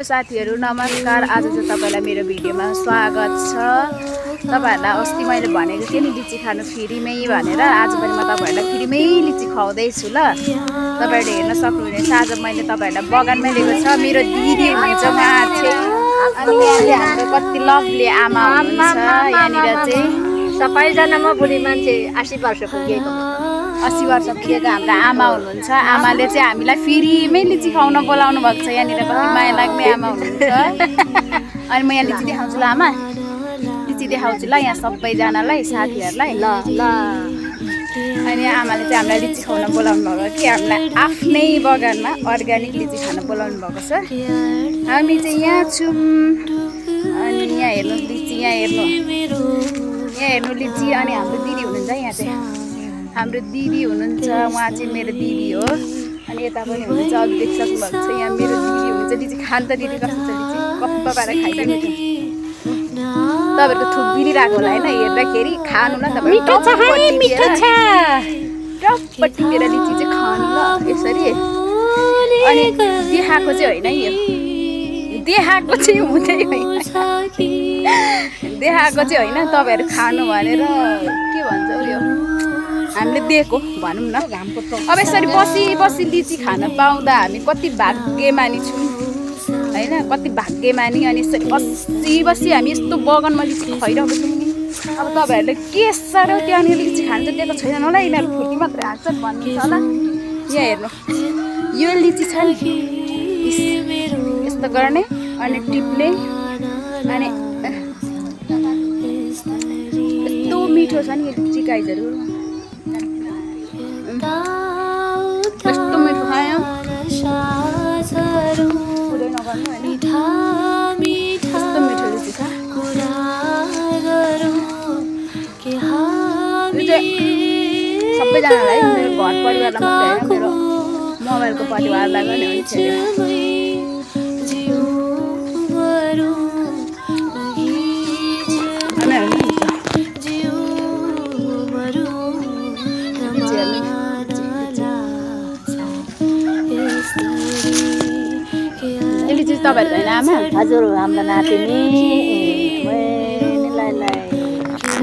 साथीहरु नमस्कार। आज चाहिँ तपाईलाई मेरो भिडियोमा स्वागत छ। तपाईहरुलाई अस्ति मैले भनेको थिएँ नि लिची खानु फ्रीमै भनेर, आज पनि म तपाईहरुलाई फ्रीमै लिची खुवाउँदै छु ल। तपाईहरुले हेर्न सक्नुहुनेछ आज मैले तपाईहरुलाई बगानमै लिएको छ। मेरो दिदी हुनुहुन्छ उहाँ चाहिँ, अनि यहाँले हाम्रो कति लभली आमा हुनुहुन्छ। यहाँनिर चाहिँ सबैजना म बुढी मान्छे 80 वर्ष पुगेको 80 वर्ष पुगेको हाम्रो आमा हुनुहुन्छ। आमाले चाहिँ हामीलाई फ्रीमै लिची खुवाउन बोलाउनु भएको छ। यहाँनिर कति माया लाग्ने आमा हुनुहुन्छ। अनि म यहाँ लिची देखाउँछु ल आमा, लिची देखाउँछु ल यहाँ सबैजनालाई साथीहरुलाई ल ल। अनि आमाले चाहिँ हामीलाई लिची खुवाउन बोलाउनु भएको कि हामीलाई आफ्नै बगानमा अर्ग्यानिक लिची खान बोलाउनु भएको छ। हामी चाहिँ यहाँ छौँ। अनि यहाँ हेर्नु लिची, यहाँ हेर्नु लिची। अनि हाम्रो दिदी हुनुहुन्छ यहाँ चाहिँ, हाम्रो दिदी हुनुहुन्छ, उहाँ चाहिँ मेरो दिदी हो। अनि यता पनि हुनुहुन्छ, अघि देखिसक्नु भएको छ यहाँ मेरो दिदी हुनुहुन्छ। लिची खान त दिदी कस्तो छ लिची, कप्प पारेर खाइदिनु छ। तपाईहरुको थुक बिरिरहेको होला हैन, हेर्दाखेरि खानु ल तपाईहरु। मिठो छ है, मिठो छ। टप्प टिपेर लिची चाहिँ खानु ल यसरी। अनि देखाएको चाहिँ होइन यो, देखाएको चाहिँ हुँदै होइन, देखाएको चाहिँ होइन। तपाईहरु खानु भनेर के भन्छ यो हामीले दिएको भनौँ न। अब यसरी बसी बसी लिची खान पाउँदा हामी कति भाग्यमानी छौँ हैन, कति भाग्यमानी। अनि यसरी बसी बसी हामी यस्तो बगानमा लिची खुवाइरहेको छौँ नि। अब तपाईहरुले के साह्रो त्यहाँनिर लिची खान्छ दिएको छैन होला, यिनीहरू फुर्ती मात्रै हान्छन् भन्नुहुन्छ होला। यहाँ हेर्नु यो लिची छ नि, यस्तो गर्ने अनि टिप्ने, अनि यस्तो मिठो छ नि यो लिची गाइजहरू, यस्तो मिठो खायो पुरै नगर्नु होइन, यस्तो मिठो लिची छ। सबैजनालाई मेरो घर परिवारलाई मात्रै होइन, मेरो मोबाइलको परिवारलाई पनि हुन्छ। लिची तपाईहरुको होइन आमा? हजुर, हाम्रो नातिनी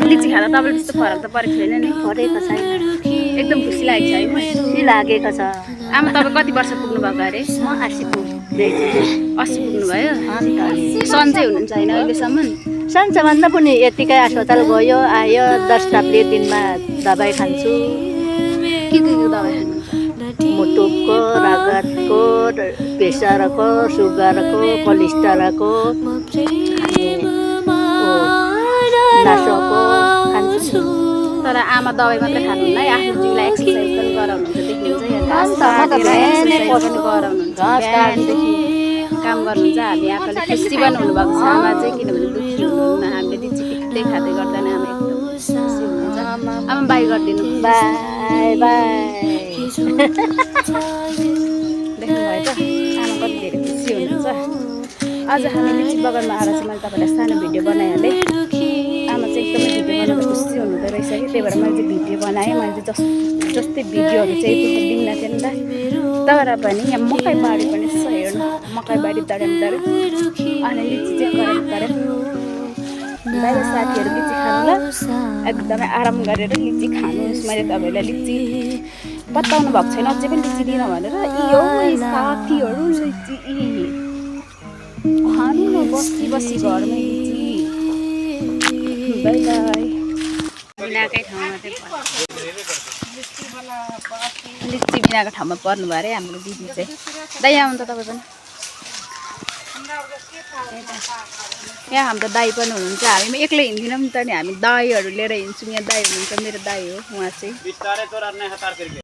लिची खाँदा तपाईँले त्यस्तो फरक त परेको छैन नि? परेको छैन, एकदम खुसी लागेको छ है। खुसी लागेको छ। आमा तपाईँ कति वर्ष पुग्नु भएको अरे? म 80 पुग्दैछु। 80 पुग्नुभयो? अन्त सन्चै हुनुहुन्छ होइन अहिलेसम्म? सन्चै भन्दा पनि यतिकै अस्पताल गयो आयो, 10 टाप्ले दिनमा दबाई खान्छु। के दबाई खानुहुन्छ? मुटुको, रगतको, प्रेसरको, सुगरको, कोलेस्ट्रलको, नसोको खान्छु। तर आमा दबाई मात्रै खानुहुन्न है, आफ्नो जिउलाई एक्सर्साइज पनि गराउनुहुन्छ देखिन्छ। गराउनुहुन्छ, बिहानदेखि काम गर्नुहुन्छ। हामी आफूले खुसी पनि हुनुभएको छ आमा चाहिँ, किनभने दुःखी हुनुहुन्न। हामीले लिची टिप्दै खाँदै गर्दा नै आमा एकदम खुसी हुनुहुन्छ। आमा बाई गरिदिनु, बाई बाई। देख्नुभयो त आमा कति धेरै खुसी हुनुहुन्छ। आज हामी लिची बगानमा आएर चाहिँ मैले तपाईँलाई सानो भिडियो बनाइहालेँ। आमा चाहिँ एकदमै भिडियो बनाउँदा खुसी हुनुहुँदो रहेछ कि, त्यही भएर मैले चाहिँ भिडियो बनाएँ। मैले चाहिँ जस्तै भिडियोहरू चाहिँ दिन्न थिएँ नि त। तर पनि यहाँ मकै बारी पनि छ, हेर्नु मकै बारी दर्याम दर्याम, अनि लिची चाहिँ करेम करेम। बाहिर साथीहरू लिची खानु ल, एकदमै आराम गरेर लिची खानुहोस्। मैले तपाईँलाई लिची बताउनु भएको छैन अझै पनि लिची दिन भनेर। यो साथीहरू लिची खानु न बसी बसी घरमै लिची। By by. बिनाकै ठाउँमा लिची बिनाको ठाउँमा पर्नु भयो अरे हाम्रो दिदी चाहिँ। दाइ आउनु त तपाईँ पनि। यहाँ हाम्रो दाइ पनि हुनुहुन्छ। हामी एक्लै हिँड्दिनौँ नि त, नि हामी दाइहरू लिएर हिँड्छौँ। यहाँ दाइ हुनुहुन्छ, मेरो दाइ हो उहाँ चाहिँ।